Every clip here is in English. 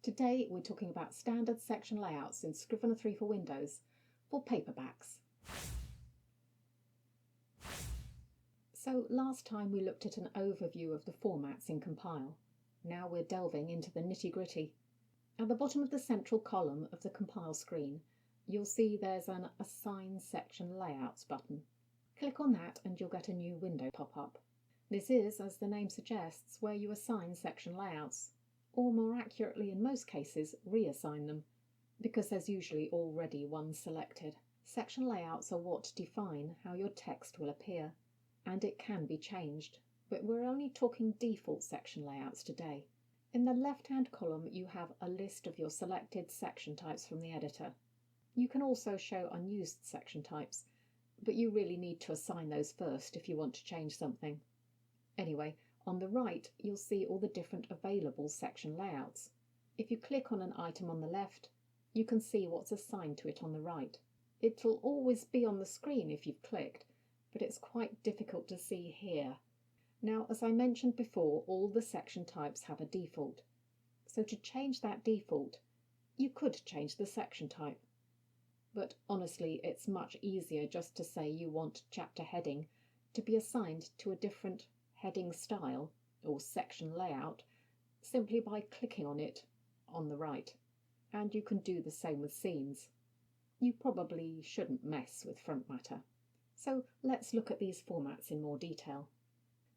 Today we're talking about standard section layouts in Scrivener 3 for Windows for paperbacks. So last time we looked at an overview of the formats in Compile. Now we're delving into the nitty-gritty. At the bottom of the central column of the Compile screen, you'll see there's an Assign Section Layouts button. Click on that and you'll get a new window pop up. This is, as the name suggests, where you assign section layouts, or more accurately in most cases, reassign them, because there's usually already one selected. Section layouts are what define how your text will appear, and it can be changed, but we're only talking default section layouts today. In the left-hand column you have a list of your selected section types from the editor. You can also show unused section types, but you really need to assign those first if you want to change something. Anyway, on the right you'll see all the different available section layouts. If you click on an item on the left, you can see what's assigned to it on the right. It'll always be on the screen if you've clicked, but it's quite difficult to see here. Now, as I mentioned before, all the section types have a default. So to change that default, you could change the section type. But honestly, it's much easier just to say you want chapter heading to be assigned to a different heading style or section layout simply by clicking on it on the right. And you can do the same with scenes. You probably shouldn't mess with front matter. So let's look at these formats in more detail.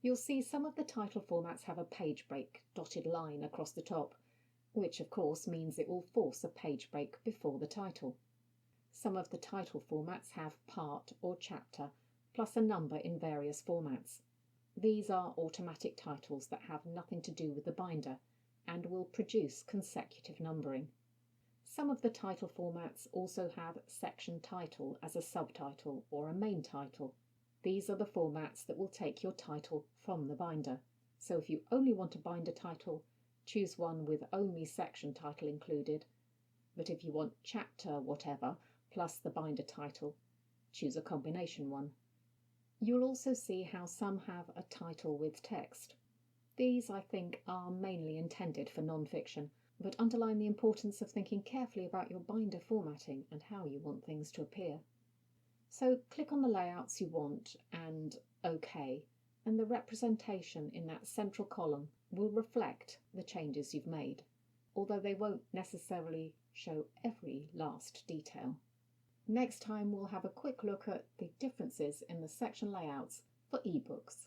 You'll see some of the title formats have a page break dotted line across the top, which of course means it will force a page break before the title. Some of the title formats have part or chapter plus a number in various formats. These are automatic titles that have nothing to do with the binder and will produce consecutive numbering. Some of the title formats also have section title as a subtitle or a main title. These are the formats that will take your title from the binder. So if you only want a binder title, choose one with only section title included. But if you want chapter whatever plus the binder title, choose a combination one. You'll also see how some have a title with text. These, I think, are mainly intended for non-fiction, but underline the importance of thinking carefully about your binder formatting and how you want things to appear. So click on the layouts you want and OK, and the representation in that central column will reflect the changes you've made, although they won't necessarily show every last detail. Next time we'll have a quick look at the differences in the section layouts for ebooks.